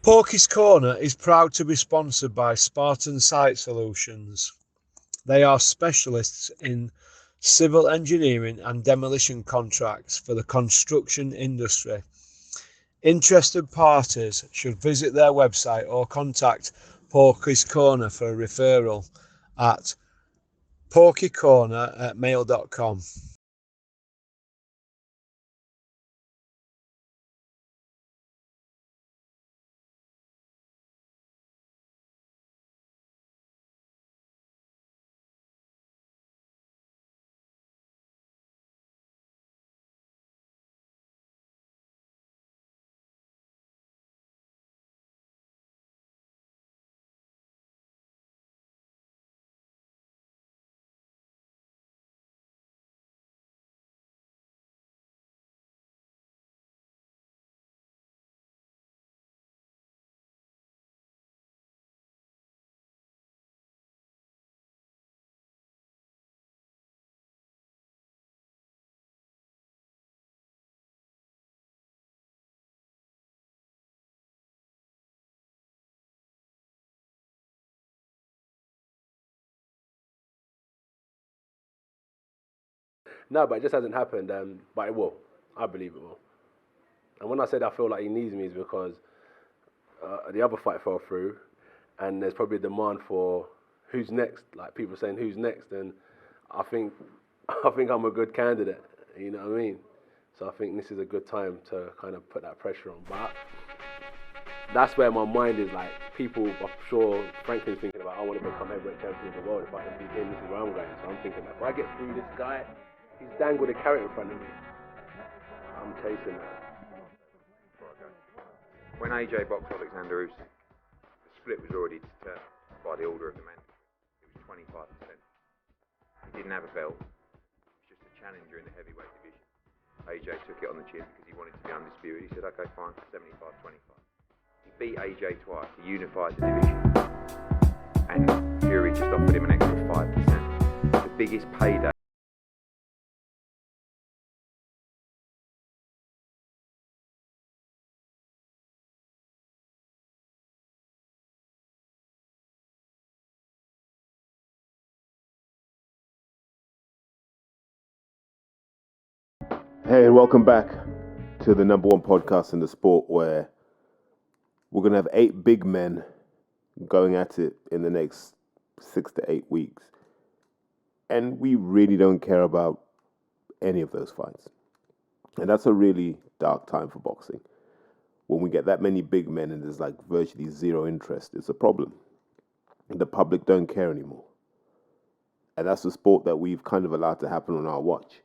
Porky's Corner is proud to be sponsored by Spartan Site Solutions. They are specialists in civil engineering and demolition contracts for the construction industry. Interested parties should visit their website or contact Porky's Corner for a referral at porkycorner@mail.com. No, but it just hasn't happened. But it will. I believe it will. And when I said I feel like he needs me, is because the other fight fell through, and there's probably a demand for who's next. Like people saying who's next, and I think I think I'm a good candidate. You know what I mean? So I think this is a good time to kind of put that pressure on. But that's where my mind is like people. I'm sure Franklin's thinking about I want to become heavyweight champion of the world. If I can beat him, this is where I'm going. So I'm thinking that if I get through this guy, he's dangled a carrot in front of me. I'm chasing that. When AJ boxed Alexander Usyk, the split was already determined by the order of the men. It was 25%. He didn't have a belt. He was just a challenger in the heavyweight division. AJ took it on the chin because he wanted to be undisputed. He said, okay, fine, 75-25. He beat AJ twice. He unified the division. And Fury just offered him an extra 5%. The biggest payday. Hey, and welcome back to the number one podcast in the sport, where we're going to have 8 big men going at it in the next 6 to 8 weeks. And we really don't care about any of those fights. And that's a really dark time for boxing. When we get that many big men and there's like virtually zero interest, it's a problem. The public don't care anymore. And that's the sport that we've kind of allowed to happen on our watch.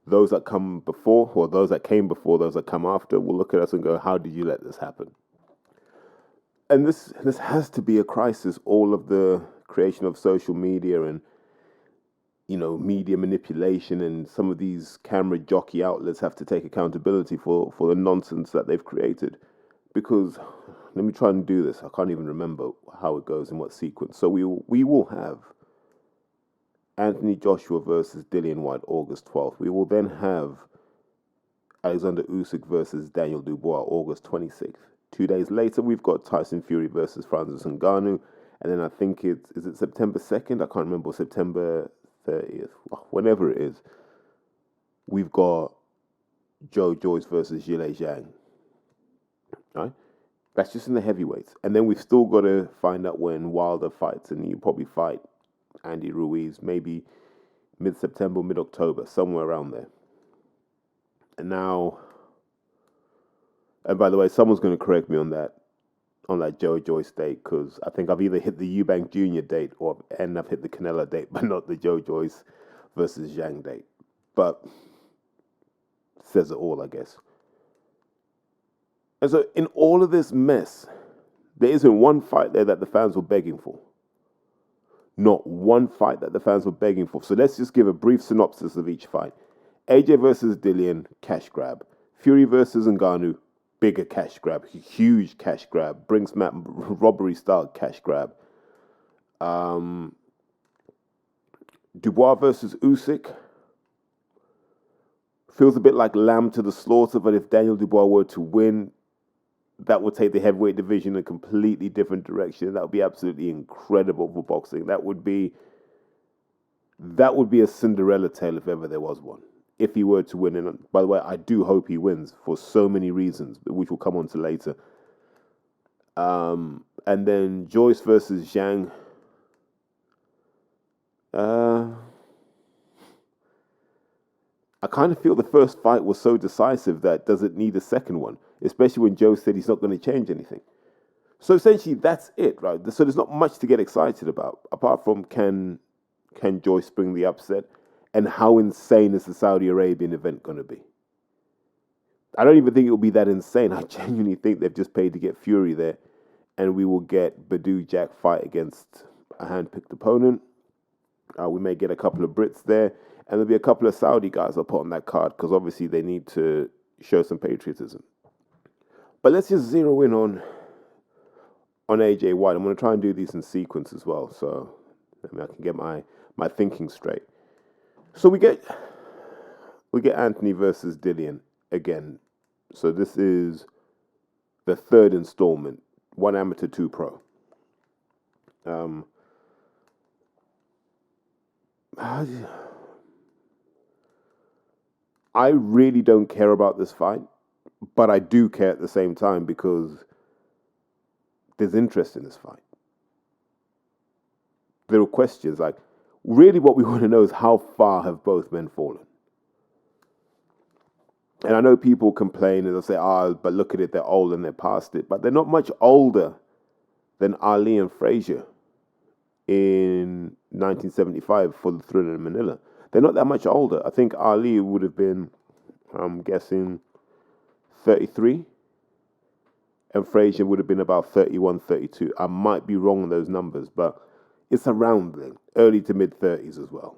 Those that come before, or those that came before, those that come after, will look at us and go, how did you let this happen? And this has to be a crisis. All of the creation of social media and, media manipulation, and some of these camera jockey outlets have to take accountability for the nonsense that they've created. Because, let me try and do this. I can't even remember how it goes in what sequence. So we will have Anthony Joshua versus Dillian White, August 12th. We will then have Alexander Usyk versus Daniel Dubois, August 26th. 2 days later, we've got Tyson Fury versus Francis Ngannou. And then I think is it September 2nd? I can't remember, September 30th, whenever it is. We've got Joe Joyce versus Zhilei Zhang. Right? That's just in the heavyweights. And then we've still got to find out when Wilder fights, and you probably fight Andy Ruiz, maybe mid-September, mid-October, somewhere around there. And now, and by the way, someone's going to correct me on that Joe Joyce date, because I think I've either hit the Eubank Jr. date and I've hit the Canelo date, but not the Joe Joyce versus Zhang date. But says it all, I guess. And so in all of this mess, there isn't one fight there that the fans were begging for. Not one fight that the fans were begging for. So let's just give a brief synopsis of each fight. AJ versus Dillian, cash grab. Fury versus Ngannou, bigger cash grab. Huge cash grab. Brinks Matt robbery style cash grab. Dubois versus Usyk. Feels a bit like lamb to the slaughter, but if Daniel Dubois were to win, that would take the heavyweight division in a completely different direction. That would be absolutely incredible for boxing. That would be a Cinderella tale if ever there was one. If he were to win, and by the way, I do hope he wins for so many reasons, which we'll come on to later. And then Joyce versus Zhang. I kind of feel the first fight was so decisive that does it need a second one, especially when Joe said he's not going to change anything. So essentially, that's it, right? So there's not much to get excited about, apart from can Joyce bring the upset, and how insane is the Saudi Arabian event going to be? I don't even think it will be that insane. I genuinely think they've just paid to get Fury there, and we will get Badou Jack fight against a hand-picked opponent. We may get a couple of Brits there, and there'll be a couple of Saudi guys I'll put on that card, because obviously they need to show some patriotism. But let's just zero in on AJ White. I'm going to try and do these in sequence as well, so I can get my thinking straight. So we get Anthony versus Dillian again. So this is the third installment, 1 amateur, 2 pro. I really don't care about this fight, but I do care at the same time because there's interest in this fight. There are questions like, really what we want to know is how far have both men fallen? And I know people complain and they'll say, but look at it, they're old and they're past it. But they're not much older than Ali and Frazier in 1975 for the Thriller in Manila. They're not that much older. I think Ali would have been, I'm guessing, 33. And Frazier would have been about 31, 32. I might be wrong on those numbers, but it's around then, early to mid-30s as well.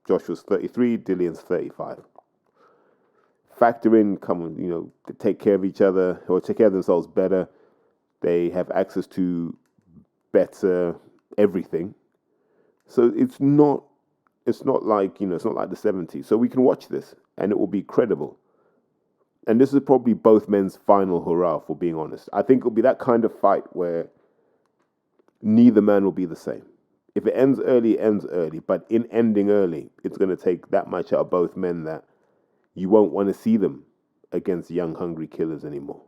Joshua's 33, Dillian's 35. Factor in, they take care of each other, or take care of themselves better. They have access to better everything. So it's not like the 70s. So we can watch this, and it will be credible. And this is probably both men's final hurrah, for being honest. I think it'll be that kind of fight where neither man will be the same. If it ends early, it ends early. But in ending early, it's going to take that much out of both men that you won't want to see them against young, hungry killers anymore.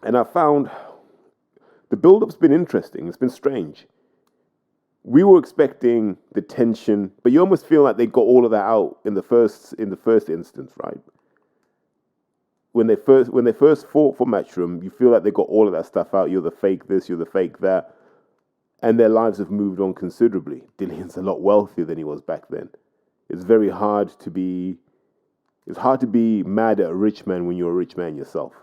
And I found the build-up's been interesting. It's been strange. We were expecting the tension, but you almost feel like they got all of that out in the first instance, right? When they first fought for Matchroom, you feel like they got all of that stuff out. You're the fake this, you're the fake that. And their lives have moved on considerably. Dillian's a lot wealthier than he was back then. It's hard to be mad at a rich man when you're a rich man yourself.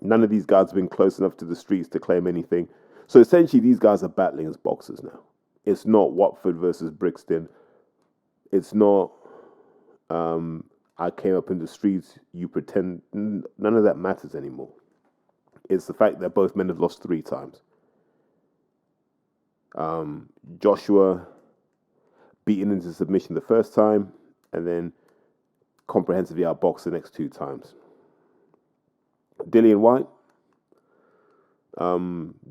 None of these guys have been close enough to the streets to claim anything. So essentially, these guys are battling as boxers now. It's not Watford versus Brixton. It's not, I came up in the streets, you pretend. None of that matters anymore. It's the fact that both men have lost 3 times. Joshua beaten into submission the first time, and then comprehensively outboxed the next 2 times. Dillian White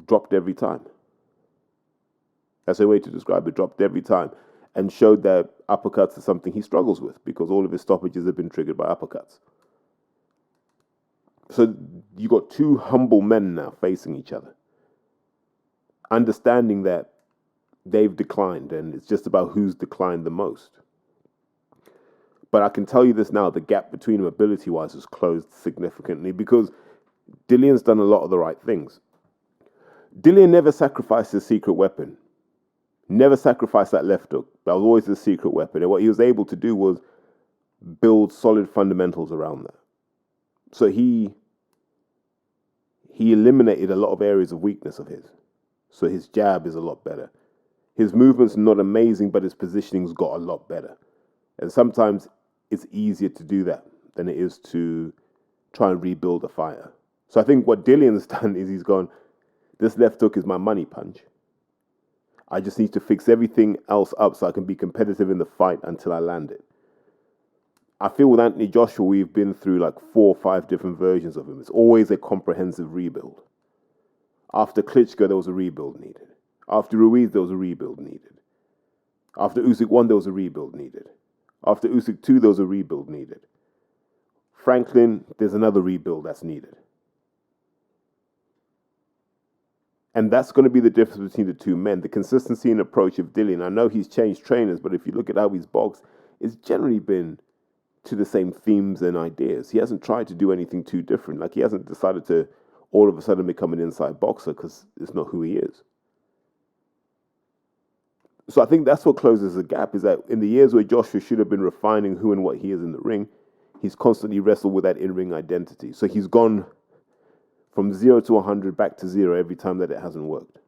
dropped every time. That's a way to describe it. Dropped every time, and showed that uppercuts are something he struggles with because all of his stoppages have been triggered by uppercuts. So you got 2 humble men now facing each other, understanding that they've declined, and it's just about who's declined the most. But I can tell you this now, the gap between them ability-wise has closed significantly because Dillian's done a lot of the right things. Dillian never sacrificed his secret weapon. Never sacrificed that left hook. That was always his secret weapon. And what he was able to do was build solid fundamentals around that. So he eliminated a lot of areas of weakness of his. So his jab is a lot better. His movement's not amazing, but his positioning's got a lot better. And sometimes it's easier to do that than it is to try and rebuild a fighter. So I think what Dillian's done is he's gone, this left hook is my money punch. I just need to fix everything else up so I can be competitive in the fight until I land it. I feel with Anthony Joshua, we've been through like 4 or 5 different versions of him. It's always a comprehensive rebuild. After Klitschko, there was a rebuild needed. After Ruiz, there was a rebuild needed. After Usyk 1, there was a rebuild needed. After Usyk 2, there was a rebuild needed. Franklin, there's another rebuild that's needed. And that's going to be the difference between the two men. The consistency and approach of Dillian. I know he's changed trainers, but if you look at how he's boxed, it's generally been to the same themes and ideas. He hasn't tried to do anything too different. Like, he hasn't decided to all of a sudden become an inside boxer, because it's not who he is. So I think that's what closes the gap, is that in the years where Joshua should have been refining who and what he is in the ring, he's constantly wrestled with that in-ring identity. So he's gone from 0 to 100 back to 0 every time that it hasn't worked.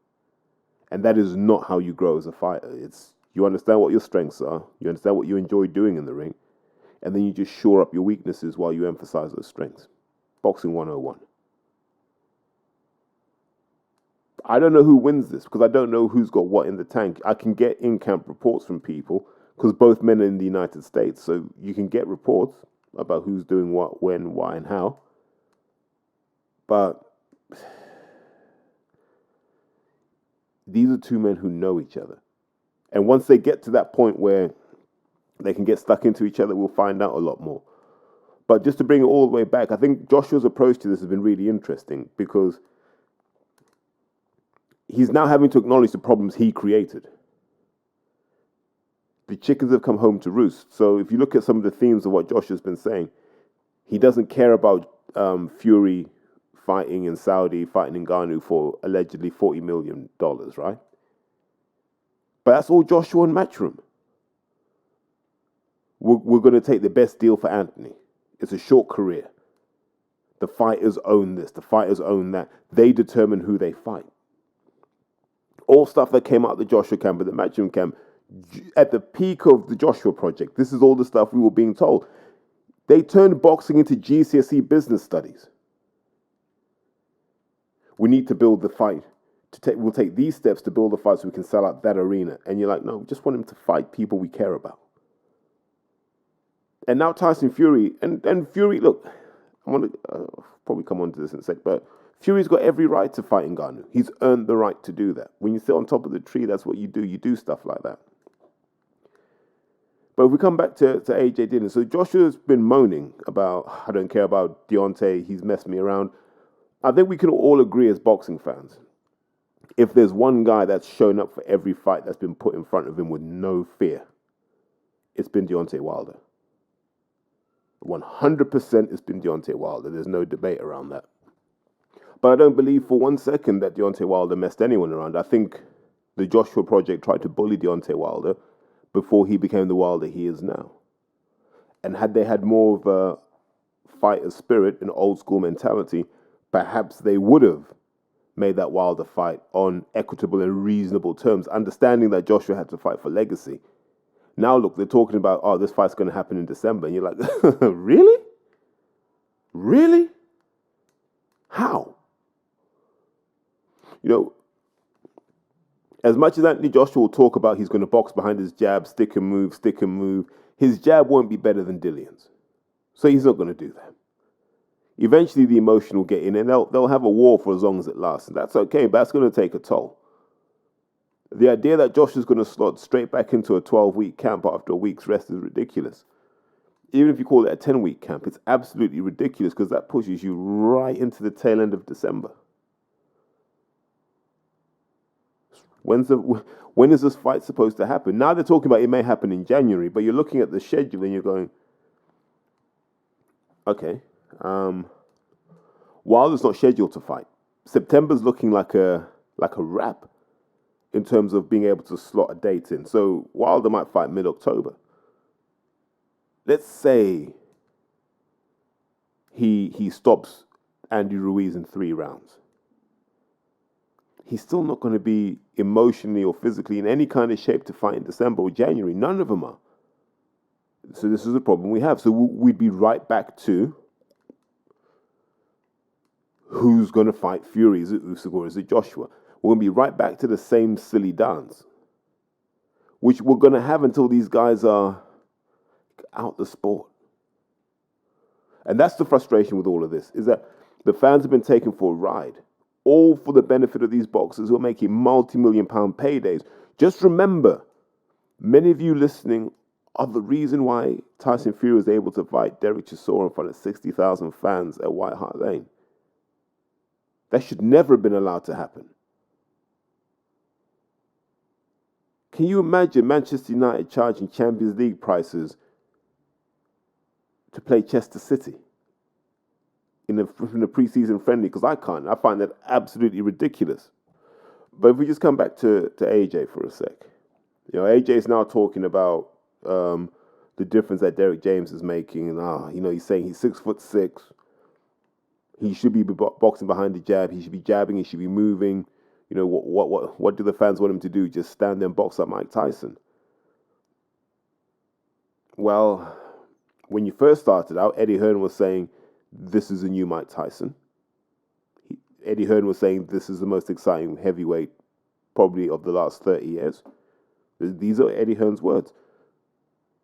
And that is not how you grow as a fighter. It's, you understand what your strengths are, you understand what you enjoy doing in the ring, and then you just shore up your weaknesses while you emphasize those strengths. Boxing 101. I don't know who wins this, because I don't know who's got what in the tank. I can get in-camp reports from people, because both men are in the United States, so you can get reports about who's doing what, when, why, and how. But these are two men who know each other. And once they get to that point where they can get stuck into each other, we'll find out a lot more. But just to bring it all the way back, I think Joshua's approach to this has been really interesting, because he's now having to acknowledge the problems he created. The chickens have come home to roost. So if you look at some of the themes of what Joshua's been saying, he doesn't care about Fury fighting in Saudi, fighting in Ngannou for allegedly $40 million, right? But that's all Joshua and Matchroom. We're going to take the best deal for Anthony. It's a short career. The fighters own this. The fighters own that. They determine who they fight. All stuff that came out of the Joshua camp and the Matchroom camp, at the peak of the Joshua project, this is all the stuff we were being told. They turned boxing into GCSE business studies. We need to build the fight. We'll take these steps to build the fight so we can sell out that arena. And you're like, no, we just want him to fight people we care about. And now Tyson Fury, and Fury, look, I want to probably come on to this in a sec, but Fury's got every right to fight Ngannou. He's earned the right to do that. When you sit on top of the tree, that's what you do. You do stuff like that. But if we come back to AJ Dillon, so Joshua's been moaning about, I don't care about Deontay, he's messed me around. I think we can all agree as boxing fans, if there's one guy that's shown up for every fight that's been put in front of him with no fear, it's been Deontay Wilder. 100% it's been Deontay Wilder. There's no debate around that. But I don't believe for 1 second that Deontay Wilder messed anyone around. I think the Joshua Project tried to bully Deontay Wilder before he became the Wilder he is now. And had they had more of a fighter spirit, an old school mentality, perhaps they would have made that Wilder fight on equitable and reasonable terms, understanding that Joshua had to fight for legacy. Now look, they're talking about, oh, this fight's going to happen in December. And you're like, really? Really? How? You know, as much as Anthony Joshua will talk about he's going to box behind his jab, stick and move, his jab won't be better than Dillian's. So he's not going to do that. Eventually the emotion will get in and they'll have a war for as long as it lasts. And that's okay, but that's going to take a toll. The idea that Joshua's going to slot straight back into a 12-week camp after a week's rest is ridiculous. Even if you call it a 10-week camp, it's absolutely ridiculous, because that pushes you right into the tail end of December. When is this fight supposed to happen? Now they're talking about it may happen in January, but you're looking at the schedule and you're going, okay, Wilder's not scheduled to fight. September's looking like a wrap in terms of being able to slot a date in. So Wilder might fight mid-October. Let's say he stops Andy Ruiz in 3 rounds. He's still not going to be emotionally or physically in any kind of shape to fight in December or January. None of them are. So this is a problem we have. So we'd be right back to who's going to fight Fury? Is it Usyk or is it Joshua? We're going to be right back to the same silly dance, which we're going to have until these guys are out the sport. And that's the frustration with all of this, is that the fans have been taken for a ride, all for the benefit of these boxers who are making multi-million-pound paydays. Just remember, many of you listening are the reason why Tyson Fury was able to fight Derek Chisora in front of 60,000 fans at White Hart Lane. That should never have been allowed to happen. Can you imagine Manchester United charging Champions League prices to play Chester City in a pre-season friendly? Because I can't. I find that absolutely ridiculous. But if we just come back to AJ for a sec. AJ is now talking about the difference that Derek James is making. And, he's saying he's 6'6". He should be boxing behind the jab. He should be jabbing. He should be moving. What do the fans want him to do? Just stand there and box like Mike Tyson? Well, when you first started out, Eddie Hearn was saying, this is a new Mike Tyson. Eddie Hearn was saying, this is the most exciting heavyweight probably of the last 30 years. These are Eddie Hearn's words.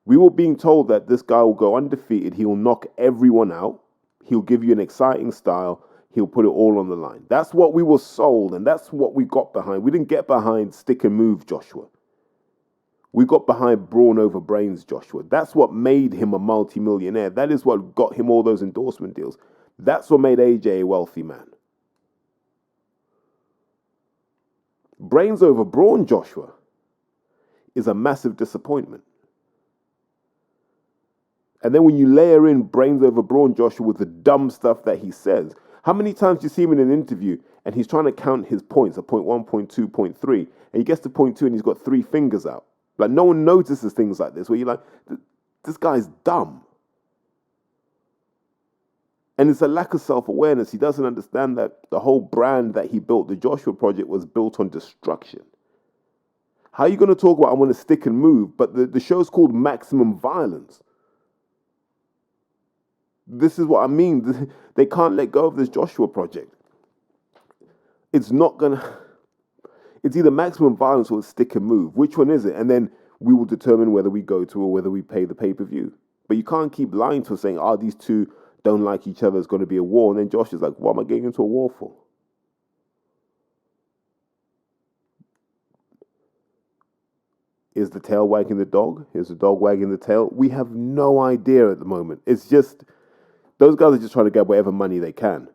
We were being told that this guy will go undefeated. He will knock everyone out. He'll give you an exciting style. He'll put it all on the line. That's what we were sold, and that's what we got behind. We didn't get behind stick and move Joshua. We got behind brawn over brains Joshua. That's what made him a multi-millionaire. That is what got him all those endorsement deals. That's what made AJ a wealthy man. Brains over brawn Joshua is a massive disappointment. And then when you layer in brains over brawn Joshua with the dumb stuff that he says, how many times do you see him in an interview and he's trying to count his points, point 1, point 2, point 3, and he gets to point 2 and he's got 3 fingers out. Like, no one notices things like this, where you're like, this guy's dumb. And it's a lack of self-awareness. He doesn't understand that the whole brand that he built, the Joshua Project, was built on destruction. How are you going to talk about, I'm going to stick and move, but the show's called Maximum Violence? This is what I mean. They can't let go of this Joshua Project. It's either Maximum Violence or stick and move. Which one is it? And then we will determine whether we go to or whether we pay the pay-per-view. But you can't keep lying to us saying, these two don't like each other, it's going to be a war. And then Josh is like, what am I getting into a war for? Is the tail wagging the dog? Is the dog wagging the tail? We have no idea at the moment. It's just, those guys are just trying to get whatever money they can.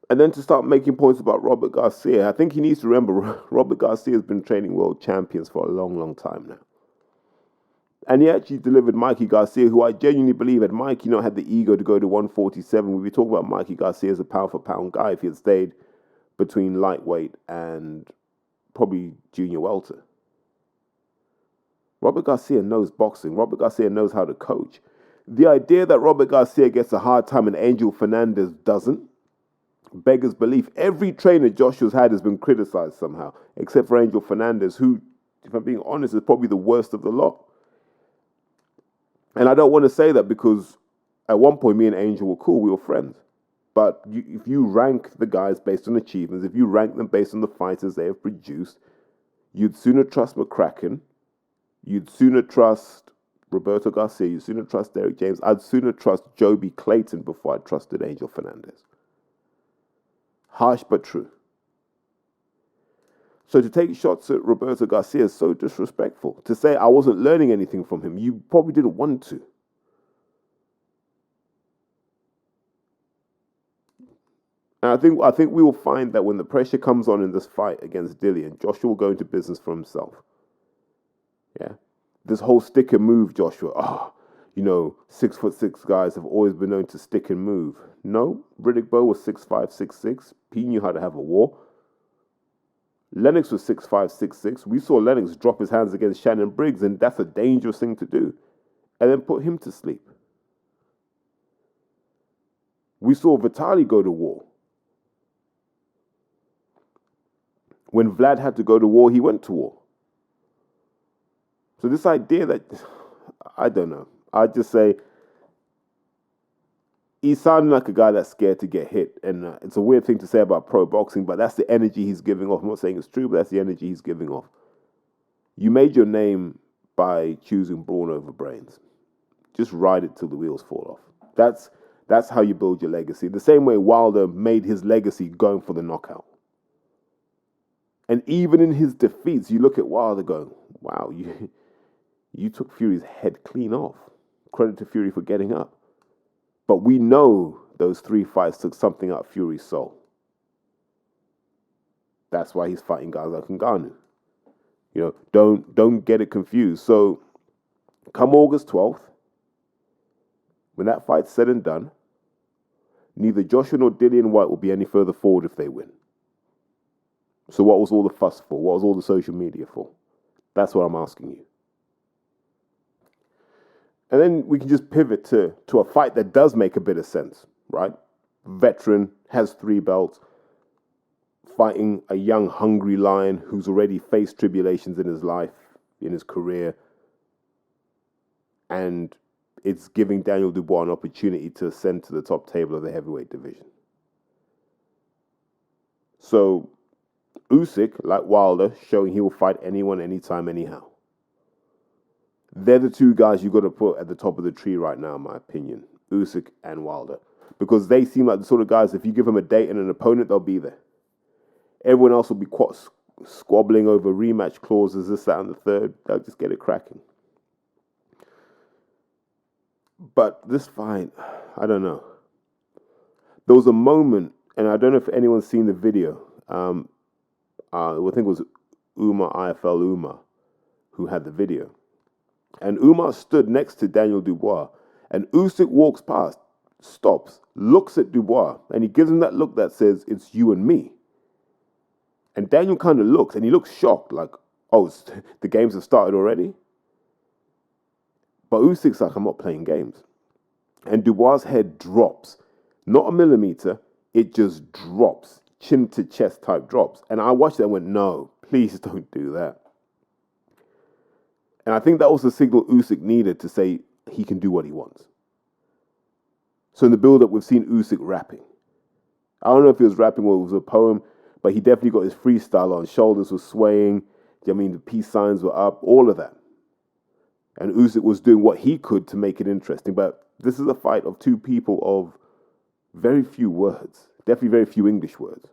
And then to start making points about Robert Garcia, I think he needs to remember Robert Garcia has been training world champions for a long, long time now. And he actually delivered Mikey Garcia, who I genuinely believe had Mikey not had the ego to go to 147, we'd be talking about Mikey Garcia as a pound-for-pound guy if he had stayed between lightweight and probably junior welter. Robert Garcia knows boxing. Robert Garcia knows how to coach. The idea that Robert Garcia gets a hard time and Angel Fernandez doesn't beggars belief. Every trainer Joshua's had has been criticized somehow, except for Angel Fernandez, who, if I'm being honest, is probably the worst of the lot. And I don't want to say that because at one point me and Angel were cool, we were friends. But if you rank the guys based on achievements, if you rank them based on the fighters they have produced, you'd sooner trust McCracken, you'd sooner trust Roberto Garcia, you'd sooner trust Derek James, I'd sooner trust Joby Clayton before I trusted Angel Fernandez. Harsh but true. So to take shots at Roberto Garcia is so disrespectful. To say I wasn't learning anything from him, you probably didn't want to. And I think we will find that when the pressure comes on in this fight against Dillian, Joshua will go into business for himself. Yeah. This whole stick and move, Joshua. 6'6" guys have always been known to stick and move. No, Riddick Bowe was 6'5", 6'6". He knew how to have a war. Lennox was 6'5", 6'6". We saw Lennox drop his hands against Shannon Briggs, and that's a dangerous thing to do. And then put him to sleep. We saw Vitali go to war. When Vlad had to go to war, he went to war. So this idea that, I don't know. I just say, he's sounding like a guy that's scared to get hit. And it's a weird thing to say about pro boxing, but that's the energy he's giving off. I'm not saying it's true, but that's the energy he's giving off. You made your name by choosing brawn over brains. Just ride it till the wheels fall off. That's how you build your legacy. The same way Wilder made his legacy going for the knockout. And even in his defeats, you look at Wilder going, wow, you took Fury's head clean off. Credit to Fury for getting up. But we know those 3 fights took something out of Fury's soul. That's why he's fighting guys like Ngannou. You know, don't get it confused. So come August 12th, when that fight's said and done, neither Joshua nor Dillian Whyte will be any further forward if they win. So what was all the fuss for? What was all the social media for? That's what I'm asking you. And then we can just pivot to a fight that does make a bit of sense, right? Veteran, has 3 belts, fighting a young, hungry lion who's already faced tribulations in his life, in his career. And it's giving Daniel Dubois an opportunity to ascend to the top table of the heavyweight division. So Usyk, like Wilder, showing he will fight anyone, anytime, anyhow. They're the 2 guys you've got to put at the top of the tree right now, in my opinion. Usyk and Wilder. Because they seem like the sort of guys, if you give them a date and an opponent, they'll be there. Everyone else will be squabbling over rematch clauses, this, that, and the third. They'll just get it cracking. But this fight, I don't know. There was a moment, and I don't know if anyone's seen the video. I think it was IFL Umar, who had the video. And Umar stood next to Daniel Dubois. And Usyk walks past, stops, looks at Dubois, and he gives him that look that says, it's you and me. And Daniel kind of looks, and he looks shocked, like, oh, the games have started already? But Usyk's like, I'm not playing games. And Dubois' head drops. Not a millimeter, it just drops. Chin to chest type drops. And I watched that and went, no, please don't do that. And I think that was the signal Usyk needed to say he can do what he wants. So in the build-up, we've seen Usyk rapping. I don't know if he was rapping or it was a poem, but he definitely got his freestyle on. Shoulders were swaying. I mean, the peace signs were up, all of that. And Usyk was doing what he could to make it interesting. But this is a fight of 2 people of very few words. Definitely very few English words.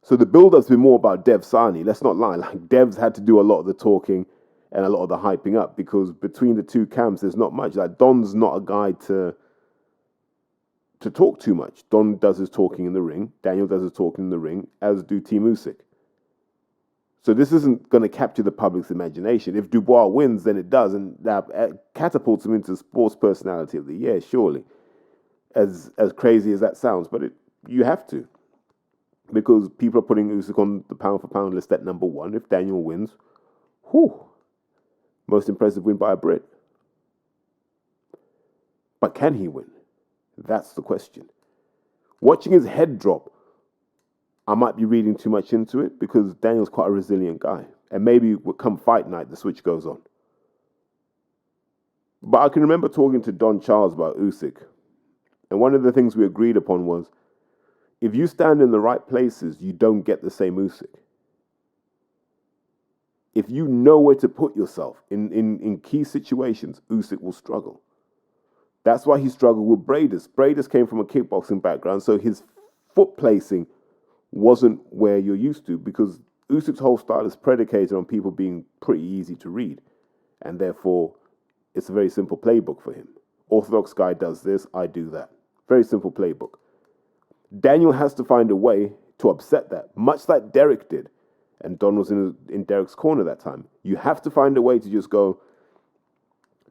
So the build-up's been more about Dev Sani. Let's not lie. Like, Dev's had to do a lot of the talking and a lot of the hyping up because between the 2 camps, there's not much. Like, Don's not a guy to talk too much. Don does his talking in the ring. Daniel does his talking in the ring, as do Team Usyk. So this isn't going to capture the public's imagination. If Dubois wins, then it does, and that catapults him into Sports Personality of the Year, surely. As crazy as that sounds, but you have to. Because people are putting Usyk on the pound-for-pound list at number 1. If Daniel wins, most impressive win by a Brit. But can he win? That's the question. Watching his head drop, I might be reading too much into it because Daniel's quite a resilient guy. And maybe come fight night, the switch goes on. But I can remember talking to Don Charles about Usyk. And one of the things we agreed upon was, if you stand in the right places, you don't get the same Usyk. If you know where to put yourself in key situations, Usyk will struggle. That's why he struggled with Bradis. Bradis came from a kickboxing background, so his foot placing wasn't where you're used to because Usyk's whole style is predicated on people being pretty easy to read. And therefore, it's a very simple playbook for him. Orthodox guy does this, I do that. Very simple playbook. Daniel has to find a way to upset that, much like Derek did. And Don was in Derek's corner that time. You have to find a way to just go,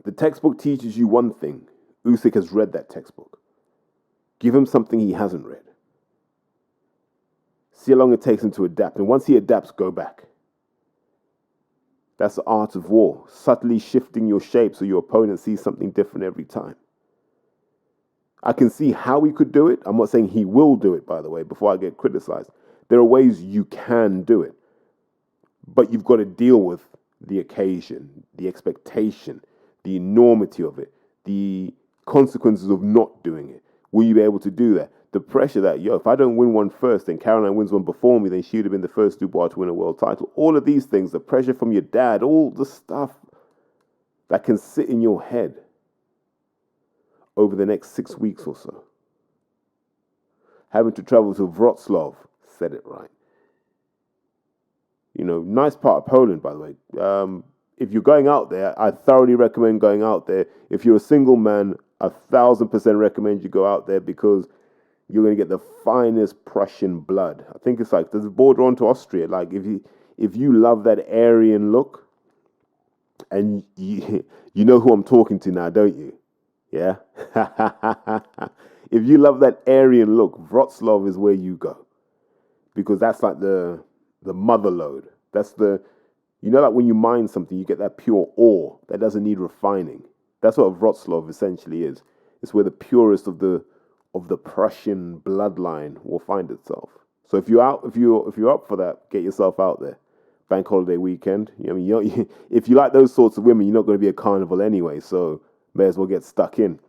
the textbook teaches you one thing. Usyk has read that textbook. Give him something he hasn't read. See how long it takes him to adapt. And once he adapts, go back. That's the art of war. Subtly shifting your shape so your opponent sees something different every time. I can see how he could do it. I'm not saying he will do it, by the way, before I get criticized. There are ways you can do it. But you've got to deal with the occasion, the expectation, the enormity of it, the consequences of not doing it. Will you be able to do that? The pressure that, if I don't win one first, then Caroline wins one before me, then she would have been the first Dubois to win a world title. All of these things, the pressure from your dad, all the stuff that can sit in your head. over the next 6 weeks or so. Having to travel to Wrocław, said it right. Nice part of Poland, by the way. If you're going out there, I thoroughly recommend going out there. If you're a single man, 1,000% recommend you go out there because you're going to get the finest Prussian blood. I think it's like, there's a border onto Austria. Like, if you love that Aryan look, and you know who I'm talking to now, don't you? Yeah? If you love that Aryan look, Wrocław is where you go. Because that's like the mother lode. That's like when you mine something, you get that pure ore that doesn't need refining. That's what Wrocław essentially is. It's where the purest of the Prussian bloodline will find itself. So if you're up for that, get yourself out there. Bank holiday weekend. If you like those sorts of women, you're not going to be a carnival anyway. So may as well get stuck in.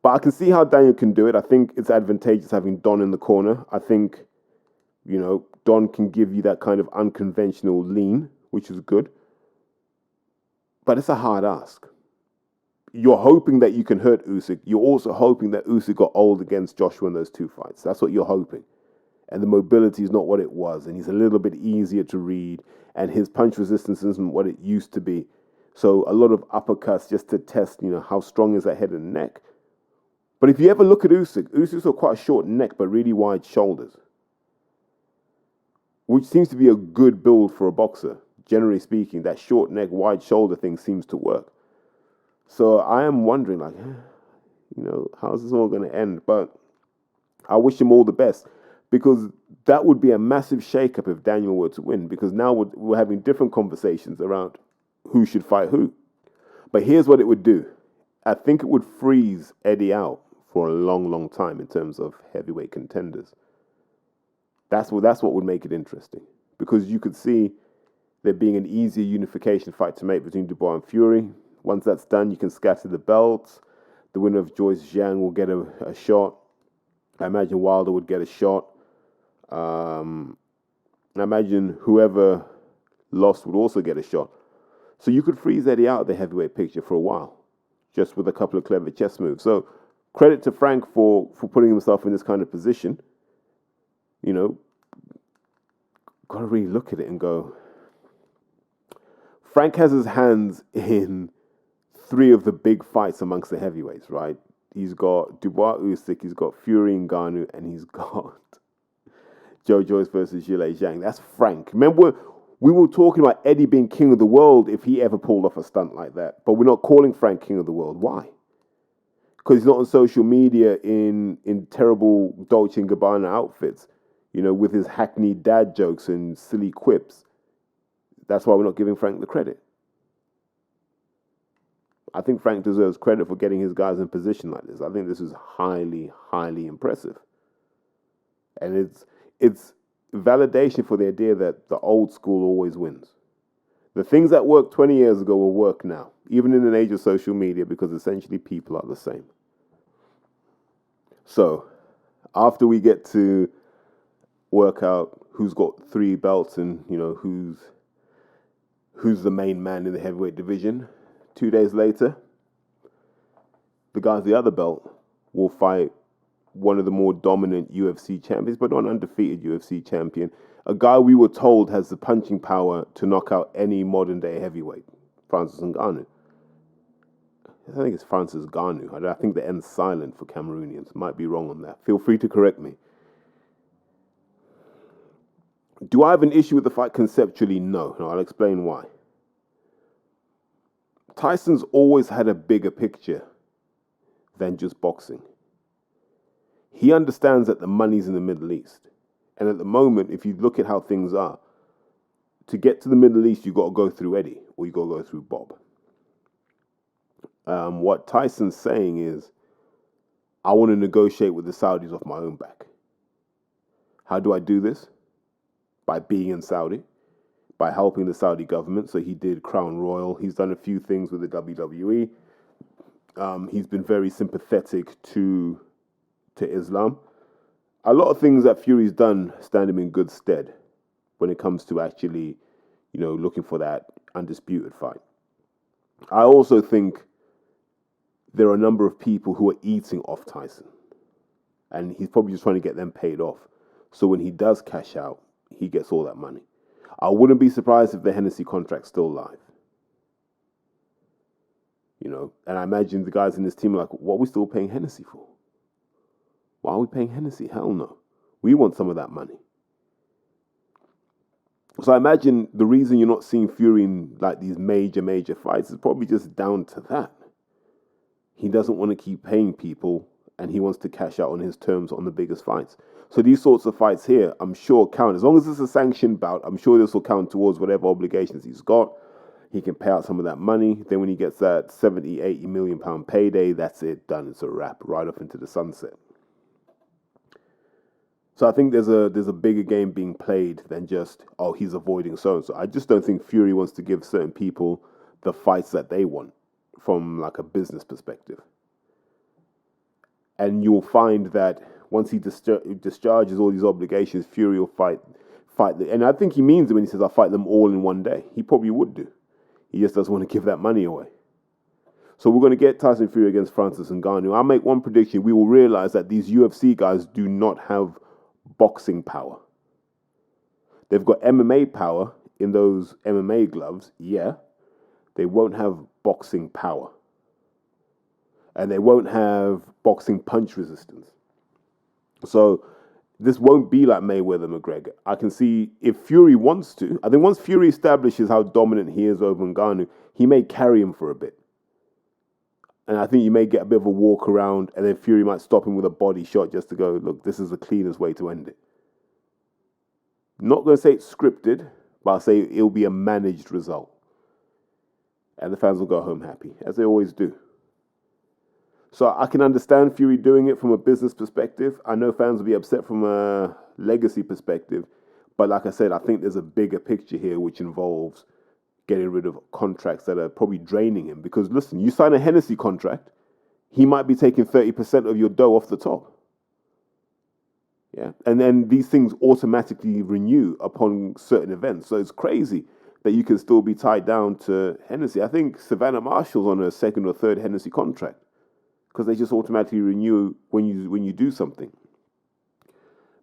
But I can see how Daniel can do it. I think it's advantageous having Don in the corner. I think, Don can give you that kind of unconventional lean, which is good. But it's a hard ask. You're hoping that you can hurt Usyk. You're also hoping that Usyk got old against Joshua in those 2 fights. That's what you're hoping. And the mobility is not what it was. And he's a little bit easier to read. And his punch resistance isn't what it used to be. So a lot of uppercuts just to test, how strong is that head and neck. But if you ever look at Usyk's got quite a short neck but really wide shoulders, which seems to be a good build for a boxer. Generally speaking, that short neck, wide shoulder thing seems to work. So I am wondering, how's this all going to end? But I wish him all the best, because that would be a massive shakeup if Daniel were to win, because now we're having different conversations around who should fight who. But here's what it would do. I think it would freeze Eddie out for a long, long time in terms of heavyweight contenders. That's what would make it interesting, because you could see there being an easier unification fight to make between Dubois and Fury. Once that's done, you can scatter the belts. The winner of Joyce Zhang will get a shot. I imagine Wilder would get a shot. I imagine whoever lost would also get a shot. So you could freeze Eddie out of the heavyweight picture for a while, just with a couple of clever chess moves. So credit to Frank for putting himself in this kind of position. Got to really look at it and go, Frank has his hands in 3 of the big fights amongst the heavyweights, right? He's got Dubois Usyk, he's got Fury Ngannou, and he's got Joe Joyce versus Zhilei Zhang. That's Frank. Remember, we were talking about Eddie being king of the world if he ever pulled off a stunt like that. But we're not calling Frank king of the world. Why? Because he's not on social media in terrible Dolce & Gabbana outfits, with his hackneyed dad jokes and silly quips. That's why we're not giving Frank the credit. I think Frank deserves credit for getting his guys in position like this. I think this is highly, highly impressive. And it's validation for the idea that the old school always wins. The things that worked 20 years ago will work now, even in an age of social media, because essentially people are the same. So, after we get to work out who's got 3 belts and, who's the main man in the heavyweight division, 2 days later, the guy with the other belt will fight one of the more dominant UFC champions, but not an undefeated UFC champion. A guy we were told has the punching power to knock out any modern-day heavyweight, Francis Ngannou. I think it's Francis Ngannou. I think the N's silent for Cameroonians. Might be wrong on that. Feel free to correct me. Do I have an issue with the fight conceptually? No. I'll explain why. Tyson's always had a bigger picture than just boxing. He understands that the money's in the Middle East. And at the moment, if you look at how things are, to get to the Middle East, you've got to go through Eddie or you've got to go through Bob. What Tyson's saying is, I want to negotiate with the Saudis off my own back. How do I do this? By being in Saudi, by helping the Saudi government. So he did Crown Royal. He's done a few things with the WWE. He's been very sympathetic to Islam. A lot of things that Fury's done stand him in good stead when it comes to actually, looking for that undisputed fight. I also think there are a number of people who are eating off Tyson. And he's probably just trying to get them paid off. So when he does cash out, he gets all that money. I wouldn't be surprised if the Hennessy contract's still live. You know, and I imagine the guys in this team are like, what are we still paying Hennessy for? Why are we paying Hennessy? Hell no. We want some of that money. So I imagine the reason you're not seeing Fury in like these major fights is probably just down to that. He doesn't want to keep paying people and he wants to cash out on his terms on the biggest fights. So these sorts of fights here, I'm sure count. As long as it's a sanctioned bout, I'm sure this will count towards whatever obligations he's got. He can pay out some of that money. Then when he gets that 70, 80 million pound payday, that's it, done. It's a wrap, right off into the sunset. So I think there's a bigger game being played than just, oh, he's avoiding so-and-so. I just don't think Fury wants to give certain people the fights that they want from like a business perspective. And you'll find that once he discharges all these obligations, Fury will fight. And I think he means it when he says, I'll fight them all in one day. He probably would do. He just doesn't want to give that money away. So we're going to get Tyson Fury against Francis Ngannou. I'll make one prediction. We will realize that these UFC guys do not have boxing power. They've got MMA power in those MMA gloves, yeah. They won't have boxing power. And they won't have boxing punch resistance. So this won't be like Mayweather McGregor. I can see if Fury wants to, I think once Fury establishes how dominant he is over Ngannou, he may carry him for a bit. And I think you may get a bit of a walk around and then Fury might stop him with a body shot just to go, look, this is the cleanest way to end it. Not going to say it's scripted, but I'll say it'll be a managed result. And the fans will go home happy, as they always do. So I can understand Fury doing it from a business perspective. I know fans will be upset from a legacy perspective. But like I said, I think there's a bigger picture here which involves getting rid of contracts that are probably draining him. Because listen, you sign a Hennessy contract, he might be taking 30% of your dough off the top. Yeah, and then these things automatically renew upon certain events. So it's crazy that you can still be tied down to Hennessy. I think Savannah Marshall's on a second or third Hennessy contract because they just automatically renew when you do something.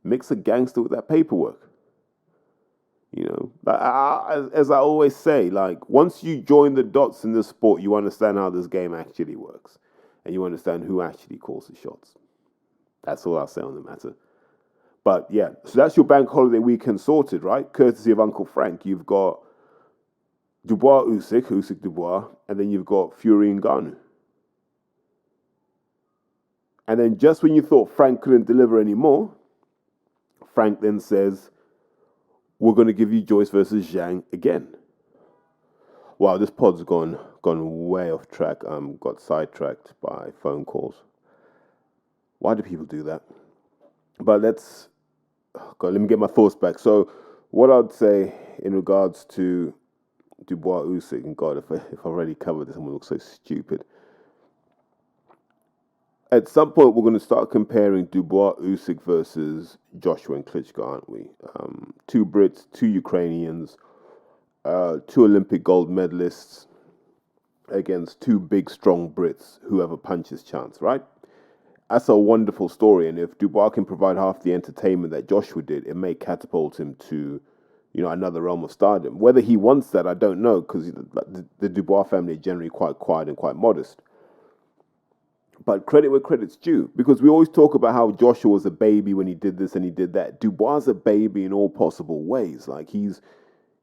Mix a gangster with that paperwork. You know, as I always say, like once you join the dots in this sport, you understand how this game actually works, and you understand who actually calls the shots. That's all I'll say on the matter. But yeah, so that's your bank holiday weekend sorted, right? Courtesy of Uncle Frank. You've got Dubois Usyk Dubois, and then you've got Fury Ngannou. And then just when you thought Frank couldn't deliver anymore, Frank then says, we're going to give you Joyce versus Zhang again. Wow, this pod's gone way off track. Got sidetracked by phone calls. Why do people do that? But let me get my thoughts back. So what I'd say in regards to Dubois Usyk, and God, if I've already covered this, I'm going to look so stupid. At some point, we're going to start comparing Dubois Usyk versus Joshua and Klitschko, aren't we? Two Brits, two Ukrainians, two Olympic gold medalists against two big, strong Brits, whoever punches chance, right? That's a wonderful story, and if Dubois can provide half the entertainment that Joshua did, it may catapult him to, you know, another realm of stardom. Whether he wants that, I don't know, because the Dubois family are generally quite quiet and quite modest. But credit where credit's due, because we always talk about how Joshua was a baby when he did this and he did that. Dubois is a baby in all possible ways. Like, he's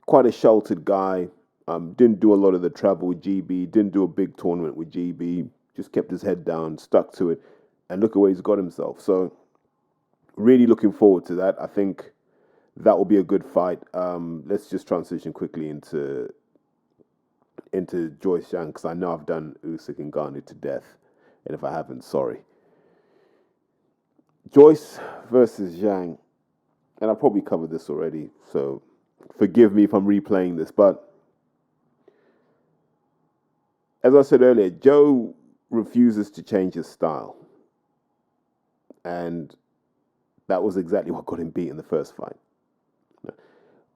quite a sheltered guy, didn't do a lot of the travel with GB, didn't do a big tournament with GB, just kept his head down, stuck to it, and look at where he's got himself. So, really looking forward to that. I think that will be a good fight. Let's just transition quickly into Joyce Zhang, because I know I've done Usyk and Ngannou to death. And if I haven't, sorry. Joyce versus Zhang. And I probably covered this already, so forgive me if I'm replaying this. But as I said earlier, Joe refuses to change his style. And that was exactly what got him beat in the first fight.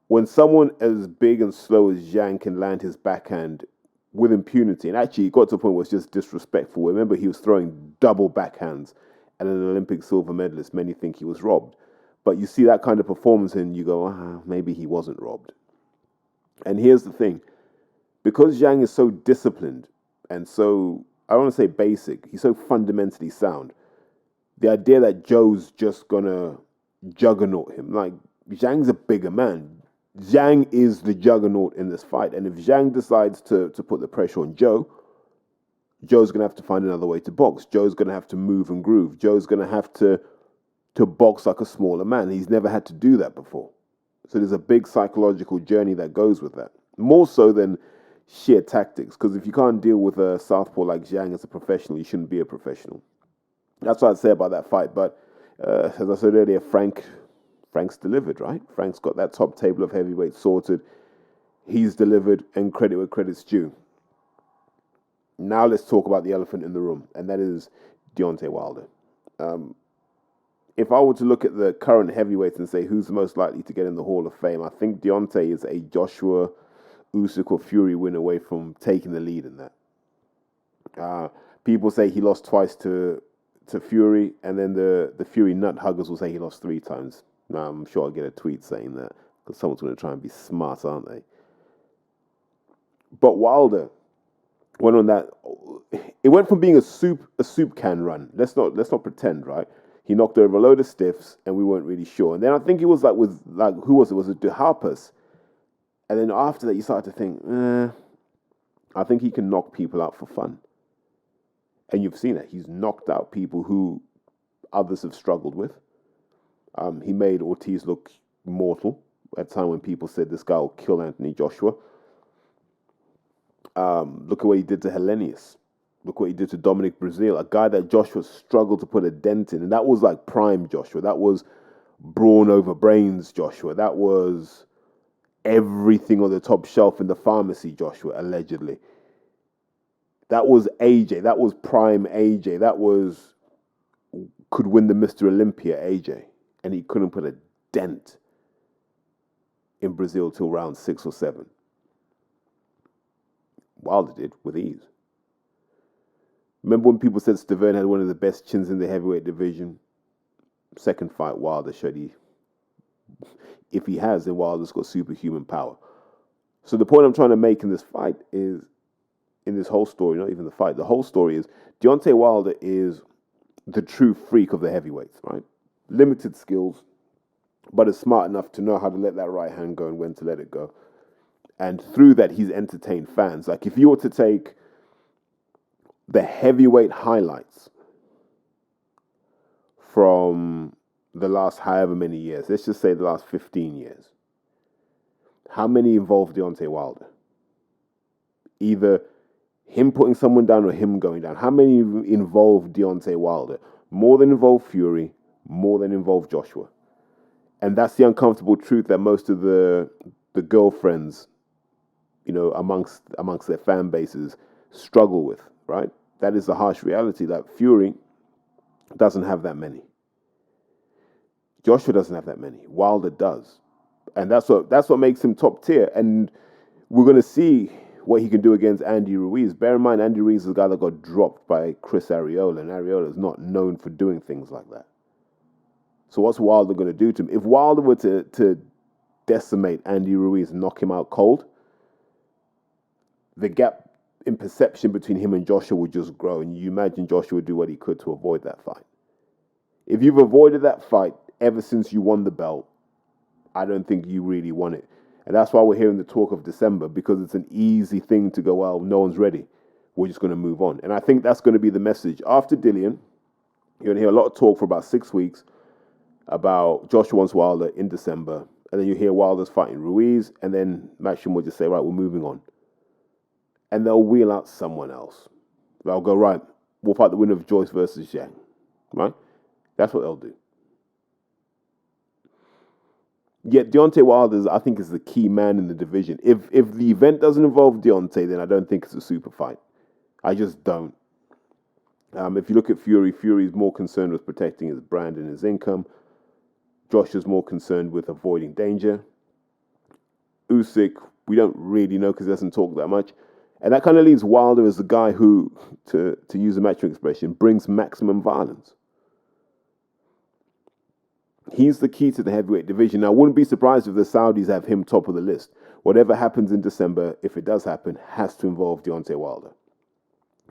When someone as big and slow as Zhang can land his backhand with impunity. And actually, it got to a point where it was just disrespectful. Remember, he was throwing double backhands at an Olympic silver medalist. Many think he was robbed. But you see that kind of performance and you go, maybe he wasn't robbed. And here's the thing. Because Zhang is so disciplined and so, I don't want to say basic, he's so fundamentally sound, the idea that Joe's just going to juggernaut him, like, Zhang's a bigger man. Zhang is the juggernaut in this fight. And if Zhang decides to put the pressure on Joe, Joe's going to have to find another way to box. Joe's going to have to move and groove. Joe's going to have to box like a smaller man. He's never had to do that before. So there's a big psychological journey that goes with that. More so than sheer tactics. Because if you can't deal with a southpaw like Zhang as a professional, you shouldn't be a professional. That's what I'd say about that fight. But as I said earlier, Frank's delivered, right? Frank's got that top table of heavyweight sorted. He's delivered, and credit where credit's due. Now let's talk about the elephant in the room, and that is Deontay Wilder. If I were to look at the current heavyweights and say who's the most likely to get in the Hall of Fame, I think Deontay is a Joshua, Usyk or Fury win away from taking the lead in that. People say he lost twice to Fury, and then the Fury nut huggers will say he lost 3 times. Now, I'm sure I'll get a tweet saying that, because someone's going to try and be smart, aren't they? But Wilder went on that. It went from being a soup can run. Let's not pretend, right? He knocked over a load of stiffs, and we weren't really sure. And then I think it was who was it? Was it De Harpers? And then after that, you started to think, I think he can knock people out for fun. And you've seen it. He's knocked out people who others have struggled with. He made Ortiz look mortal at a time when people said this guy will kill Anthony Joshua. Look at what he did to Hellenius. Look what he did to Dominic Breazeale, a guy that Joshua struggled to put a dent in. And that was like prime Joshua. That was brawn over brains Joshua. That was everything on the top shelf in the pharmacy Joshua, allegedly. That was AJ. That was prime AJ. That was could win the Mr. Olympia AJ. And he couldn't put a dent in Breazeale till round 6 or 7. Wilder did with ease. Remember when people said Stiverne had one of the best chins in the heavyweight division? Second fight, Wilder showed if he has, then Wilder's got superhuman power. So the point I'm trying to make in this fight is, in this whole story, not even the fight, the whole story is Deontay Wilder is the true freak of the heavyweights, right? Limited skills, but is smart enough to know how to let that right hand go and when to let it go. And through that, he's entertained fans. Like, if you were to take the heavyweight highlights from the last however many years, let's just say the last 15 years, how many involved Deontay Wilder? Either him putting someone down or him going down. How many involved Deontay Wilder? More than involved Fury, more than involved Joshua. And that's the uncomfortable truth that most of the girlfriends, amongst their fan bases struggle with, right? That is the harsh reality, that Fury doesn't have that many. Joshua doesn't have that many. Wilder does. And that's what makes him top tier. And we're going to see what he can do against Andy Ruiz. Bear in mind, Andy Ruiz is the guy that got dropped by Chris Arreola, and Arreola is not known for doing things like that. So what's Wilder going to do to him? If Wilder were to decimate Andy Ruiz and knock him out cold, the gap in perception between him and Joshua would just grow, and you imagine Joshua would do what he could to avoid that fight. If you've avoided that fight ever since you won the belt, I don't think you really won it. And that's why we're hearing the talk of December, because it's an easy thing to go, well, no one's ready. We're just going to move on. And I think that's going to be the message. After Dillian, you're going to hear a lot of talk for about 6 weeks about Joshua wants Wilder in December. And then you hear Wilder's fighting Ruiz, and then Matchroom will just say, right, we're moving on. And they'll wheel out someone else. They'll go, right, we'll fight the winner of Joyce versus Zhang. Right? That's what they'll do. Yet Deontay Wilder, I think, is the key man in the division. If the event doesn't involve Deontay, then I don't think it's a super fight. I just don't. If you look at Fury is more concerned with protecting his brand and his income. Josh is more concerned with avoiding danger. Usyk, we don't really know because he doesn't talk that much. And that kind of leaves Wilder as the guy who, to use a Matchroom expression, brings maximum violence. He's the key to the heavyweight division. Now, I wouldn't be surprised if the Saudis have him top of the list. Whatever happens in December, if it does happen, has to involve Deontay Wilder.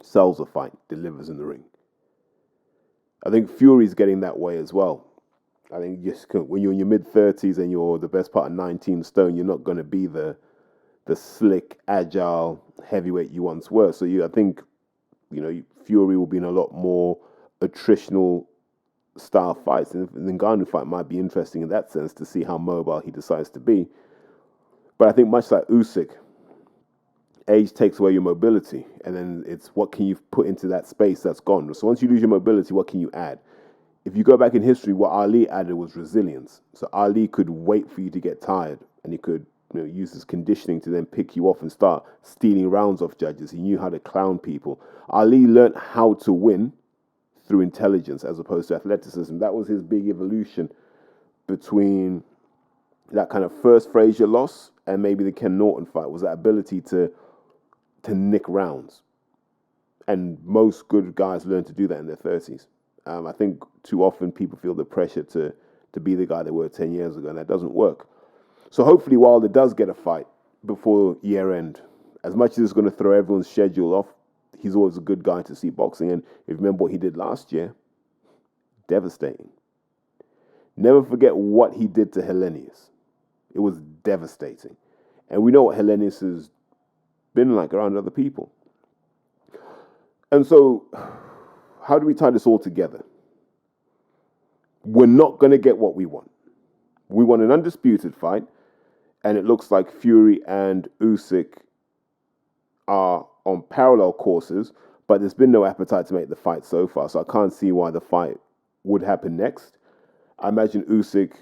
Sells a fight, delivers in the ring. I think Fury's getting that way as well. I think just when you're in your mid-30s and you're the best part of 19 stone, you're not going to be the slick, agile heavyweight you once were. So I think, Fury will be in a lot more attritional style fights. And the Ngannou fight might be interesting in that sense to see how mobile he decides to be. But I think much like Usyk, age takes away your mobility. And then it's what can you put into that space that's gone. So once you lose your mobility, what can you add? If you go back in history, what Ali added was resilience. So Ali could wait for you to get tired, and he could use his conditioning to then pick you off and start stealing rounds off judges. He knew how to clown people. Ali learned how to win through intelligence as opposed to athleticism. That was his big evolution between that kind of first Frazier loss and maybe the Ken Norton fight, was that ability to nick rounds. And most good guys learn to do that in their 30s. I think too often people feel the pressure to be the guy they were 10 years ago, and that doesn't work. So hopefully Wilder does get a fight before year end. As much as it's going to throw everyone's schedule off, he's always a good guy to see boxing. And if you remember what he did last year, devastating. Never forget what he did to Helenius. It was devastating. And we know what Helenius has been like around other people. And so, how do we tie this all together? We're not going to get what we want. We want an undisputed fight, and it looks like Fury and Usyk are on parallel courses, but there's been no appetite to make the fight so far, so I can't see why the fight would happen next. I imagine Usyk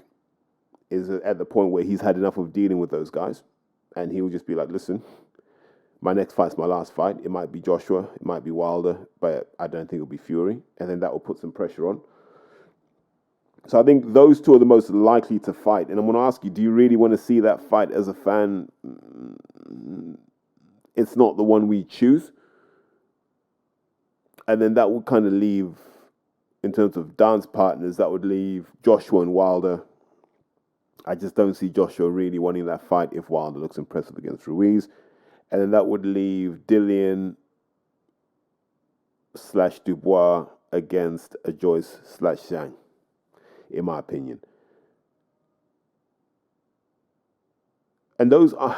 is at the point where he's had enough of dealing with those guys, and he will just be like, listen, my next fight's my last fight. It might be Joshua, it might be Wilder, but I don't think it'll be Fury, and then that will put some pressure on. So I think those two are the most likely to fight. And I'm going to ask you, do you really want to see that fight as a fan? It's not the one we choose. And then that would kind of leave, in terms of dance partners, that would leave Joshua and Wilder. I just don't see Joshua really wanting that fight if Wilder looks impressive against Ruiz. And then that would leave Dillian / Dubois against a Joyce / Zhang, in my opinion. And those are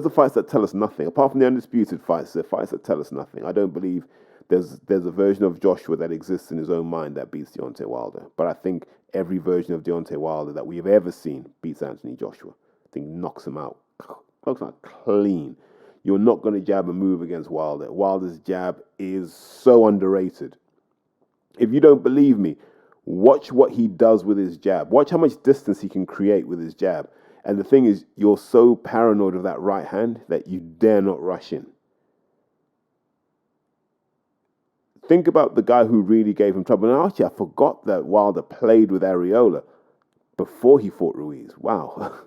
fights that tell us nothing. Apart from the undisputed fights, they're fights that tell us nothing. I don't believe there's a version of Joshua that exists in his own mind that beats Deontay Wilder. But I think every version of Deontay Wilder that we have ever seen beats Anthony Joshua. I think knocks him out. Knocks him out clean. You're not going to jab and move against Wilder. Wilder's jab is so underrated. If you don't believe me, watch what he does with his jab. Watch how much distance he can create with his jab. And the thing is, you're so paranoid of that right hand that you dare not rush in. Think about the guy who really gave him trouble. And actually, I forgot that Wilder played with Areola before he fought Ruiz. Wow.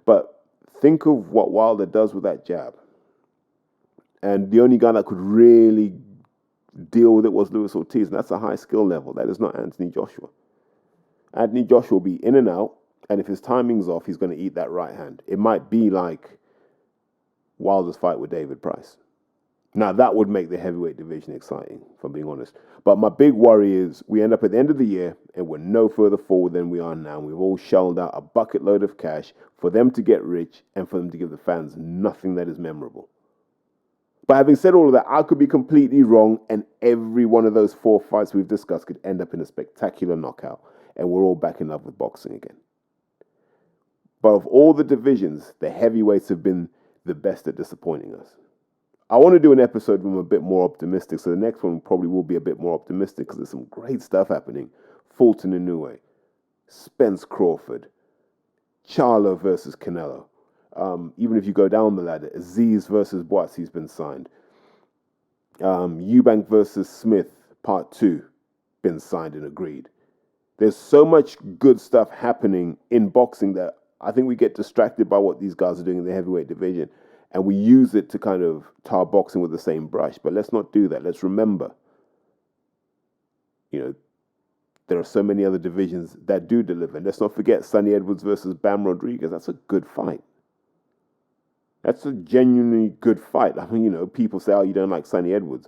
But think of what Wilder does with that jab. And the only guy that could really deal with it was Luis Ortiz. And that's a high skill level. That is not Anthony Joshua. Anthony Joshua will be in and out. And if his timing's off, he's going to eat that right hand. It might be like Wilder's fight with David Price. Now, that would make the heavyweight division exciting, if I'm being honest. But my big worry is we end up at the end of the year and we're no further forward than we are now. We've all shelled out a bucket load of cash for them to get rich and for them to give the fans nothing that is memorable. But having said all of that, I could be completely wrong, and every one of those 4 fights we've discussed could end up in a spectacular knockout, and we're all back in love with boxing again. But of all the divisions, the heavyweights have been the best at disappointing us. I want to do an episode when I'm a bit more optimistic, so the next one probably will be a bit more optimistic because there's some great stuff happening. Fulton Inoue, Spence Crawford, Charlo versus Canelo. Even if you go down the ladder, Aziz versus Boatsie's been signed. Eubank versus Smith, Part 2, been signed and agreed. There's so much good stuff happening in boxing that I think we get distracted by what these guys are doing in the heavyweight division. and we use it to kind of tar boxing with the same brush. But let's not do that. Let's remember, there are so many other divisions that do deliver. And let's not forget Sonny Edwards versus Bam Rodriguez. That's a good fight. That's a genuinely good fight. I mean, people say, oh, you don't like Sonny Edwards.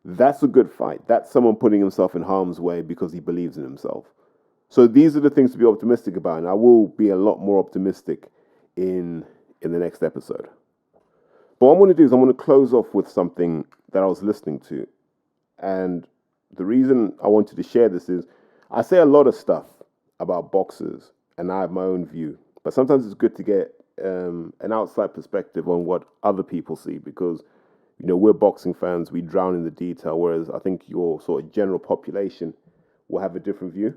That's a good fight. That's someone putting himself in harm's way because he believes in himself. So these are the things to be optimistic about. And I will be a lot more optimistic in the next episode. But what I'm going to do is I'm going to close off with something that I was listening to. And the reason I wanted to share this is I say a lot of stuff about boxers and I have my own view. But sometimes it's good to get an outside perspective on what other people see because, we're boxing fans. We drown in the detail, whereas I think your sort of general population will have a different view.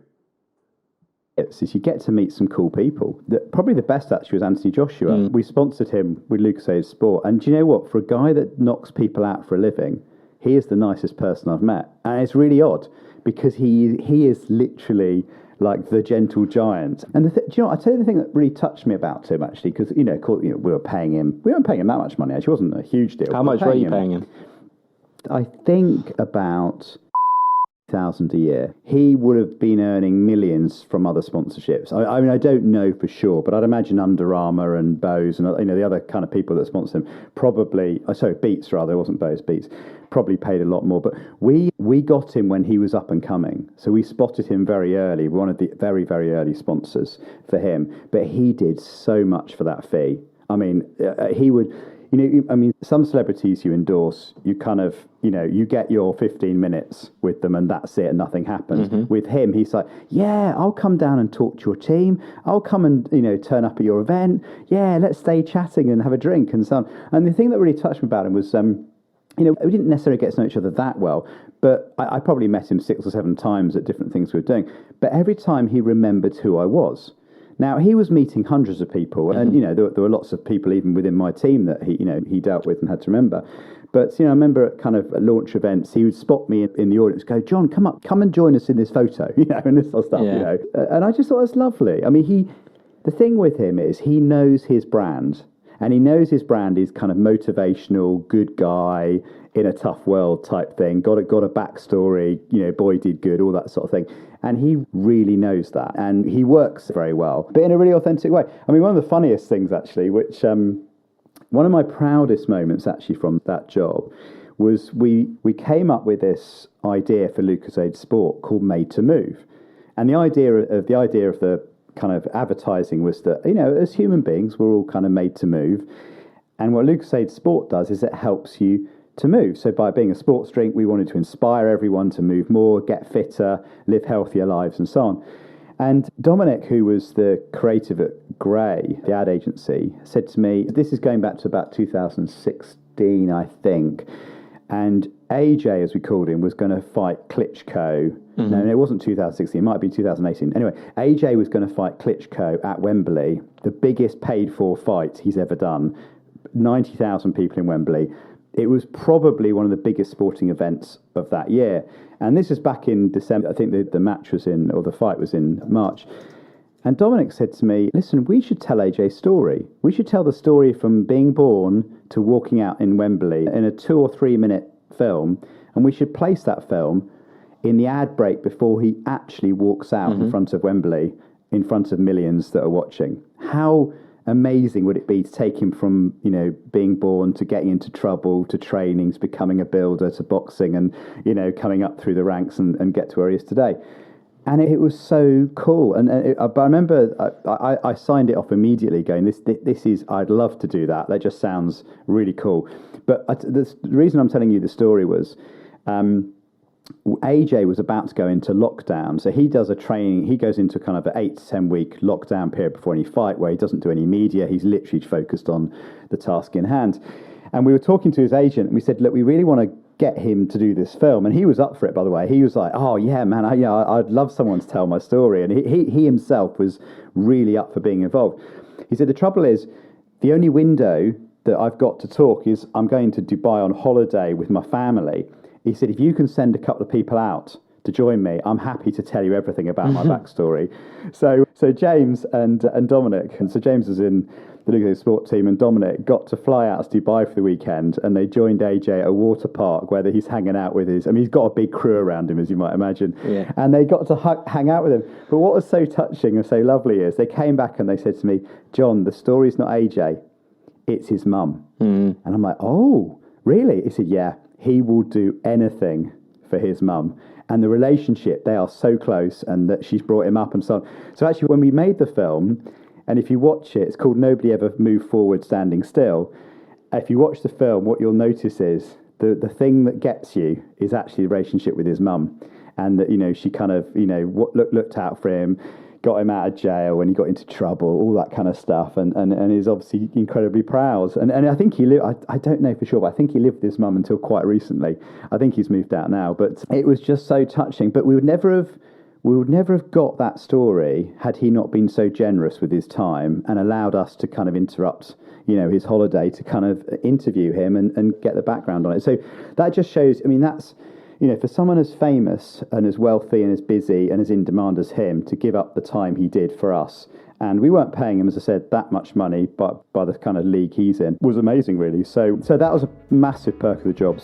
Is you get to meet some cool people. Probably the best actually was Anthony Joshua. We sponsored him with Lucozade Sport. And do you know what? For a guy that knocks people out for a living, he is the nicest person I've met. And it's really odd because he is literally like the gentle giant. And do you know what? I tell you the thing that really touched me about him actually, because we were paying him. We weren't paying him that much money. Actually, it wasn't a huge deal. How much were you paying him? I think about 1,000 a year. He would have been earning millions from other sponsorships. I mean, I don't know for sure, but I'd imagine Under Armour and Bose and the other kind of people that sponsor him probably. Beats rather. It wasn't Bose, Beats. Probably paid a lot more. But we got him when he was up and coming, so we spotted him very early. We were one of the very, very early sponsors for him. But he did so much for that fee. I mean, he would. Some celebrities you endorse, you kind of, you get your 15 minutes with them and that's it and nothing happens. Mm-hmm. With him, he's like, yeah, I'll come down and talk to your team. I'll come and, turn up at your event. Yeah, let's stay chatting and have a drink and so on. And the thing that really touched me about him was, we didn't necessarily get to know each other that well, but I probably met him 6 or 7 times at different things we were doing. But every time he remembered who I was. Now, he was meeting hundreds of people, and, there were lots of people even within my team that he dealt with and had to remember. But, I remember at kind of launch events, he would spot me in the audience, go, John, come and join us in this photo, and this sort of stuff, And I just thought it was lovely. I mean, the thing with him is he knows his brand, and he knows his brand is kind of motivational, good guy, in a tough world type thing, got a backstory, boy did good, all that sort of thing. And he really knows that. And he works very well, but in a really authentic way. I mean, one of the funniest things, actually, which one of my proudest moments, actually, from that job was we came up with this idea for Lucozade Sport called Made to Move. And the idea of the kind of advertising was that, as human beings, we're all kind of made to move. And what Lucozade Sport does is it helps you to move. So by being a sports drink, we wanted to inspire everyone to move more, get fitter, live healthier lives and so on. And Dominic, who was the creative at Grey, the ad agency, said to me, this is going back to about 2016, I think, and AJ, as we called him, was going to fight Klitschko. Mm-hmm. No, it wasn't 2016, it might be 2018. Anyway, AJ was going to fight Klitschko at Wembley, the biggest paid-for fight he's ever done, 90,000 people in Wembley. It was probably one of the biggest sporting events of that year. And this is back in December. I think the match was the fight was in March. And Dominic said to me, listen, we should tell AJ's story. We should tell the story from being born to walking out in Wembley in a 2 or 3 minute film. And we should place that film in the ad break before he actually walks out in front of Wembley, in front of millions that are watching. How amazing would it be to take him from, being born to getting into trouble, to training, to becoming a builder, to boxing and, coming up through the ranks and get to where he is today. And it was so cool. But I remember I signed it off immediately going, this is, I'd love to do that. That just sounds really cool. But the reason I'm telling you the story was, AJ was about to go into lockdown, so he does a training. He goes into kind of an 8 to 10 week lockdown period before any fight, where he doesn't do any media. He's literally focused on the task in hand. And we were talking to his agent, and we said, "Look, we really want to get him to do this film." And he was up for it, by the way. He was like, "Oh yeah, man, I'd love someone to tell my story." And he himself was really up for being involved. He said, "The trouble is, the only window that I've got to talk is I'm going to Dubai on holiday with my family." He said, if you can send a couple of people out to join me, I'm happy to tell you everything about my backstory. So James and Dominic, and so James was in the Liverpool Sport team, and Dominic got to fly out to Dubai for the weekend, and they joined AJ at a water park where he's hanging out with he's got a big crew around him, as you might imagine. Yeah. And they got to hang out with him. But what was so touching and so lovely is they came back and they said to me, John, the story's not AJ, it's his mum. And I'm like, oh, really? He said, yeah, he will do anything for his mum. And the relationship, they are so close, and that she's brought him up and so on. So actually, when we made the film, and if you watch it, it's called Nobody Ever Moved Forward Standing Still. If you watch the film, what you'll notice is the thing that gets you is actually the relationship with his mum. And that, she kind of, looked out for him, got him out of jail when he got into trouble, all that kind of stuff, and is obviously incredibly proud. And I think he lived, I don't know for sure, but I think he lived with his mum until quite recently. I think he's moved out now, but it was just so touching. But we would never have got that story had he not been so generous with his time and allowed us to kind of interrupt, his holiday to kind of interview him and get the background on it. So that just shows, that's, for someone as famous and as wealthy and as busy and as in demand as him to give up the time he did for us. And we weren't paying him, as I said, that much money, but by the kind of league he's in, was amazing, really. So that was a massive perk of the job.